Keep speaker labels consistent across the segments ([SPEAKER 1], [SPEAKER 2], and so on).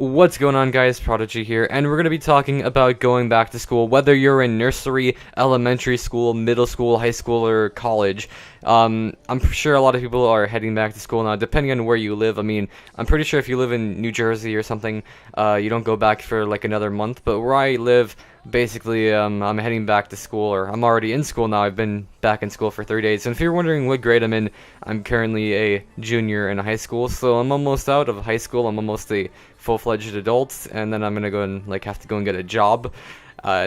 [SPEAKER 1] What's going on, guys? Prodigy here, and we're going to be talking about going back to school, whether you're in nursery, elementary school, middle school, high school, or college. I'm sure a lot of people are heading back to school now, depending on where you live. I mean, I'm pretty sure if you live in New Jersey or something, you don't go back for like another month, but where I live, basically, I'm heading back to school, or I'm already in school now. I've been back in school for 3 days, and if you're wondering what grade I'm in, I'm currently a junior in high school, so I'm almost out of high school. I'm almost a full-fledged adult, and then I'm gonna go and have to go and get a job.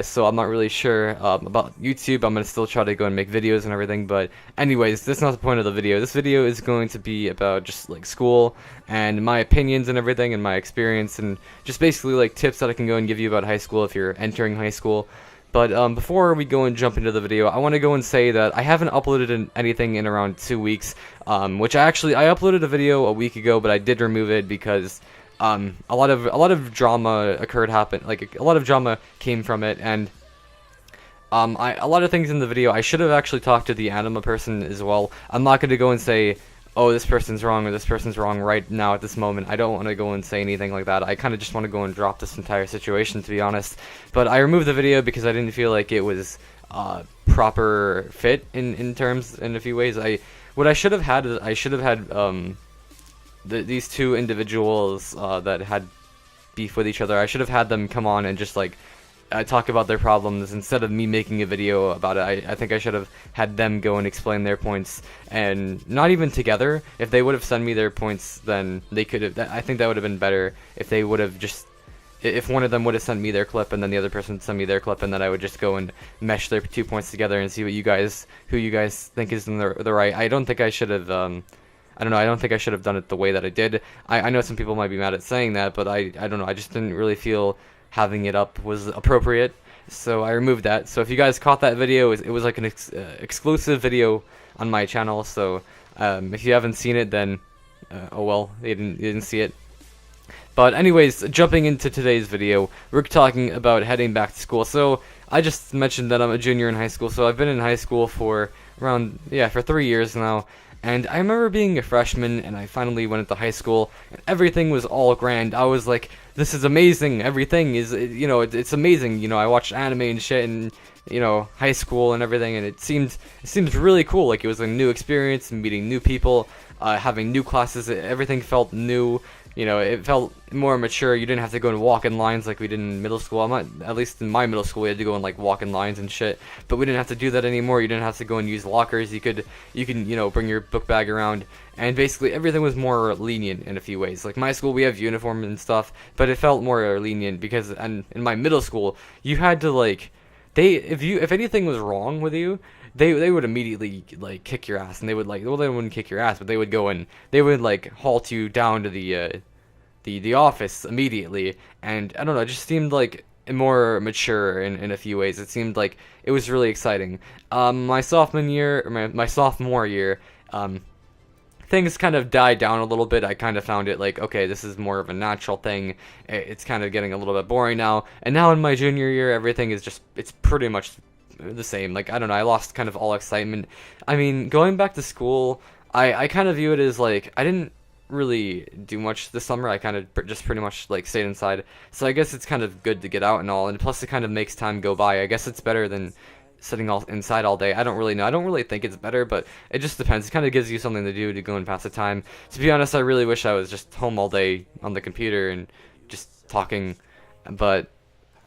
[SPEAKER 1] So I'm not really sure about YouTube. I'm gonna still try to go and make videos and everything, but anyways, that's not the point of the video. This video is going to be about just like school and my opinions and everything, and my experience, and just basically like tips that I can go and give you about high school if you're entering high school. But before we go and jump into the video, I want to go and say that I haven't uploaded anything in around 2 weeks, which I uploaded a video a week ago, but I did remove it because a lot of drama a lot of drama came from it, and a lot of things in the video I should have actually talked to the anima person as well. I'm not going to go and say, oh, this person's wrong or this person's wrong right now at this moment. I don't want to go and say anything like that. I kind of just want to go and drop this entire situation, to be honest. But I removed the video because I didn't feel like it was proper fit in a few ways. What I should have had is I should have had these two individuals that had beef with each other. I should have had them come on and just like talk about their problems instead of me making a video about it. I think I should have had them go and explain their points, and not even together. If they would have sent me their points, then they could have. I think that would have been better if they would have just. If one of them would have sent me their clip and then the other person sent me their clip, and then I would just go and mesh their 2 points together and see what who you guys think is in the right. I don't think I should have. I don't know. I don't think I should have done it the way that I did. I know some people might be mad at saying that, but I don't know. I just didn't really feel having it up was appropriate, so I removed that. So if you guys caught that video, it was like an exclusive video on my channel. So if you haven't seen it, then oh well, you didn't see it. But anyways, jumping into today's video, we're talking about heading back to school. So I just mentioned that I'm a junior in high school, so I've been in high school for for 3 years now. And I remember being a freshman, and I finally went into high school, and everything was all grand. I was like, this is amazing. Everything is, it's amazing. I watched anime and shit in, high school and everything, and it seemed really cool. Like, it was a new experience, meeting new people, having new classes. Everything felt new. It felt more mature. You didn't have to go and walk in lines like we did in middle school. At least in my middle school, we had to go and like walk in lines and shit. But we didn't have to do that anymore. You didn't have to go and use lockers. You can bring your book bag around, and basically everything was more lenient in a few ways. Like my school, we have uniform and stuff, but it felt more lenient because in my middle school, you had to like, if anything was wrong with you, they would immediately like kick your ass, and they would like, well, they wouldn't kick your ass, but they would go and they would like halt you down to the office immediately. And I don't know, it just seemed like more mature in a few ways. It seemed like it was really exciting. My sophomore year, things kind of died down a little bit. I kind of found it like, okay, this is more of a natural thing. It's kind of getting a little bit boring now. And now in my junior year, everything is just, it's pretty much the same. Like, I don't know, I lost kind of all excitement. I mean, going back to school, I kind of view it as like, I didn't really do much this summer. I kind of just pretty much like stayed inside, so I guess it's kind of good to get out and all, and plus it kind of makes time go by. I guess it's better than sitting inside all day. I don't really know. I don't really think it's better, but it just depends. It kind of gives you something to do to go and pass the time. To be honest, I really wish I was just home all day on the computer and just talking, but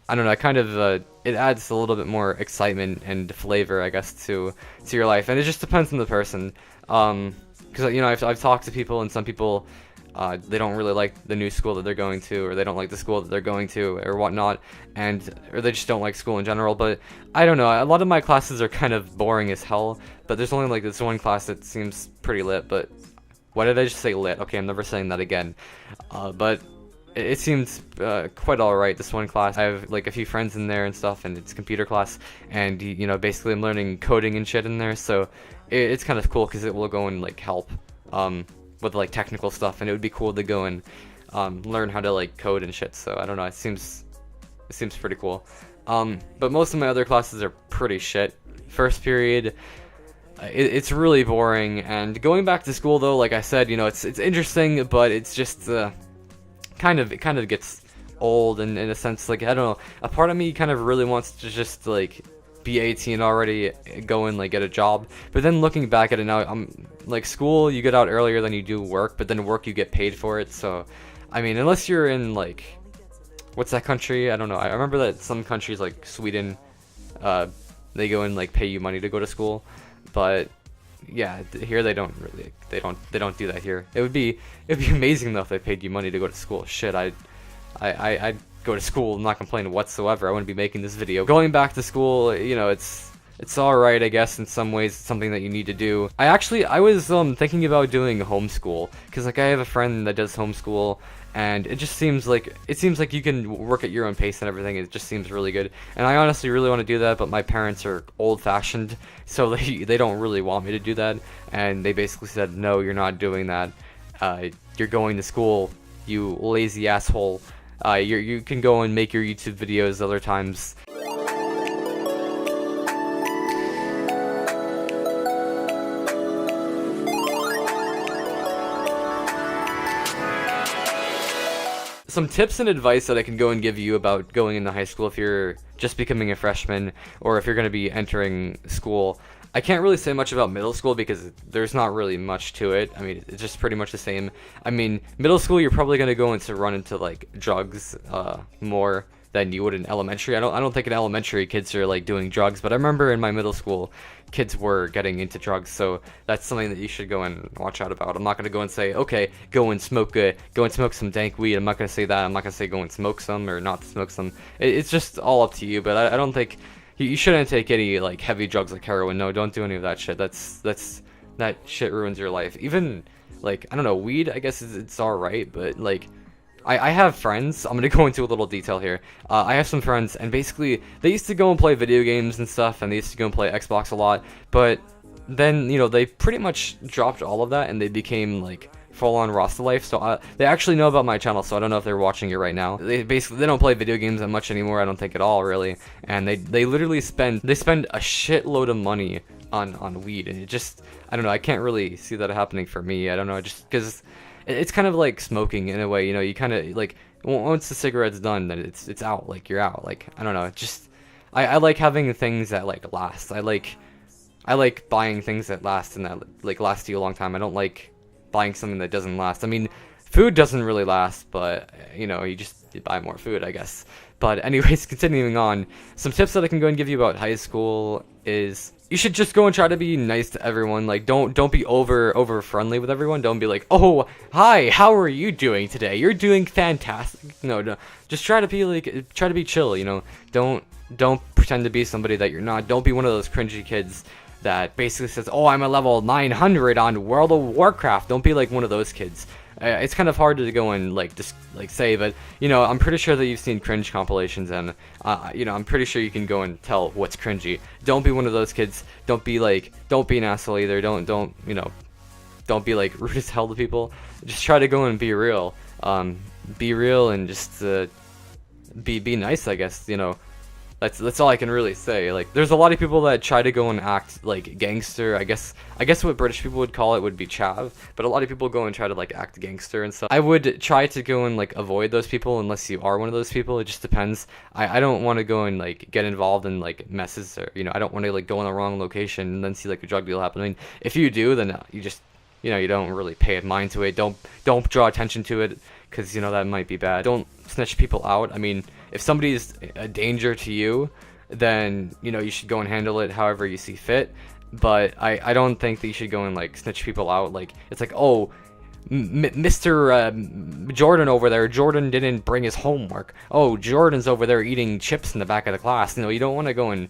[SPEAKER 1] I don't know, I kind of, it adds a little bit more excitement and flavor, I guess, to your life, and it just depends on the person, because, I've talked to people, and some people, they don't really like the new school that they're going to, or they don't like the school that they're going to, or whatnot, or they just don't like school in general. But I don't know, a lot of my classes are kind of boring as hell, but there's only like this one class that seems pretty lit. But why did I just say lit? Okay, I'm never saying that again. But it seems quite alright, this one class. I have like a few friends in there and stuff, and it's computer class, and basically I'm learning coding and shit in there, so it's kind of cool because it will go and like help with like technical stuff, and it would be cool to go and learn how to like code and shit. So I don't know, it seems pretty cool. But most of my other classes are pretty shit. First period, it's really boring. And going back to school though, like I said, it's interesting, but it's just it kind of gets old, and in a sense, like, I don't know, a part of me kind of really wants to just like be 18 already, go and like get a job. But then looking back at it now, I'm like, school, you get out earlier than you do work, but then work, you get paid for it. So I mean, unless you're in like, what's that country? I don't know. I remember that some countries like Sweden, they go and like pay you money to go to school, but yeah, here they don't really, they don't do that here. It'd be amazing though if they paid you money to go to school. Shit, I'd go to school, I'm not complaining whatsoever. I wouldn't be making this video. Going back to school, you know, it's alright, I guess, in some ways. It's something that you need to do. I was thinking about doing homeschool, because like I have a friend that does homeschool, and it seems like you can work at your own pace and everything. It just seems really good, and I honestly really want to do that, but my parents are old-fashioned, so they don't really want me to do that, and they basically said, no, you're not doing that. You're going to school, you lazy asshole. You can go and make your YouTube videos other times. Some tips and advice that I can go and give you about going into high school if you're just becoming a freshman, or if you're going to be entering school. I can't really say much about middle school because there's not really much to it. I mean, it's just pretty much the same. I mean, middle school, you're probably going to go into run into like drugs more than you would in elementary. I don't think in elementary kids are like doing drugs, but I remember in my middle school kids were getting into drugs, so that's something that you should go and watch out about. I'm not going to go and say, okay, go and smoke some dank weed. I'm not going to say that. I'm not going to say go and smoke some or not smoke some. It's just all up to you, but I don't think you shouldn't take any like heavy drugs like heroin. No, don't do any of that shit. That shit ruins your life. Even like, I don't know, weed, I guess it's alright, but like I have friends. I'm gonna go into a little detail here. I have some friends, and basically they used to go and play video games and stuff, and they used to go and play Xbox a lot, but then, you know, they pretty much dropped all of that and they became like full-on Rasta life. So they actually know about my channel, so I don't know if they're watching it right now. They don't play video games that much anymore, I don't think at all, really. And they literally spend a shitload of money on weed, and it just, I don't know, I can't really see that happening for me. I don't know, just because it's kind of like smoking in a way, you know. You kind of like, once the cigarette's done, then it's out, like you're out. Like, I don't know, just I like having things that like last. I like buying things that last and that like last you a long time. I don't like buying something that doesn't last. I mean, food doesn't really last, but you know, you buy more food, I guess. But anyways, continuing on, some tips that I can go and give you about high school is you should just go and try to be nice to everyone. Like, don't be over friendly with everyone. Don't be like, oh, hi, how are you doing today? You're doing fantastic. No, just try to be chill, you know. Don't pretend to be somebody that you're not. Don't be one of those cringy kids that basically says, oh, I'm a level 900 on World of Warcraft. Don't be like one of those kids. It's kind of hard to go and just say, but you know, I'm pretty sure that you've seen cringe compilations, and you know, I'm pretty sure you can go and tell what's cringy. Don't be one of those kids. Don't be an asshole either. Don't you know, don't be like rude as hell to people. Just try to go and be real. Be real and just be nice, I guess, you know. That's all I can really say. Like, there's a lot of people that try to go and act like gangster. I guess what British people would call it would be chav, but a lot of people go and try to like act gangster and stuff. I would try to go and like avoid those people unless you are one of those people. It just depends. I don't want to go and like get involved in like messes, or you know, I don't want to like go in the wrong location and then see like a drug deal happen. I mean, if you do, then you just, you know, you don't really pay mind to it. Don't draw attention to it, because you know that might be bad. Don't snitch people out. I mean, if somebody is a danger to you, then you know you should go and handle it however you see fit. But I don't think that you should go and like snitch people out. Like, it's like, oh, Mr. Jordan over there, Jordan didn't bring his homework. Oh, Jordan's over there eating chips in the back of the class. You know, you don't want to go and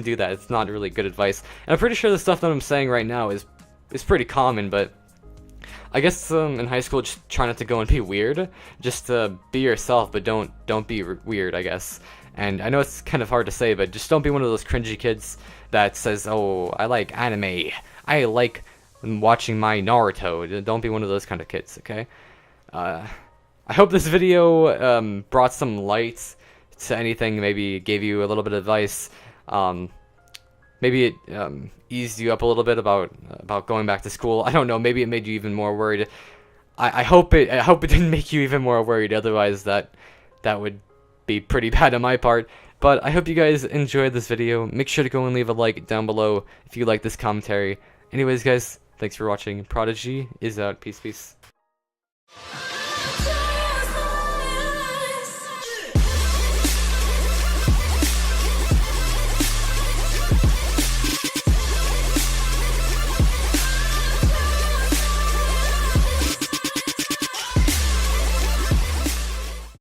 [SPEAKER 1] do that. It's not really good advice. And I'm pretty sure the stuff that I'm saying right now is pretty common, but I guess in high school, just try not to go and be weird. Just be yourself, but don't be weird, I guess. And I know it's kind of hard to say, but just don't be one of those cringy kids that says, oh, I like anime. I like watching my Naruto. Don't be one of those kind of kids, okay? I hope this video brought some light to anything, maybe gave you a little bit of advice. Maybe it eased you up a little bit about going back to school. I don't know, maybe it made you even more worried. I hope it didn't make you even more worried. Otherwise, that would be pretty bad on my part. But I hope you guys enjoyed this video. Make sure to go and leave a like down below if you like this commentary. Anyways, guys, thanks for watching. Prodigy is out. Peace, peace.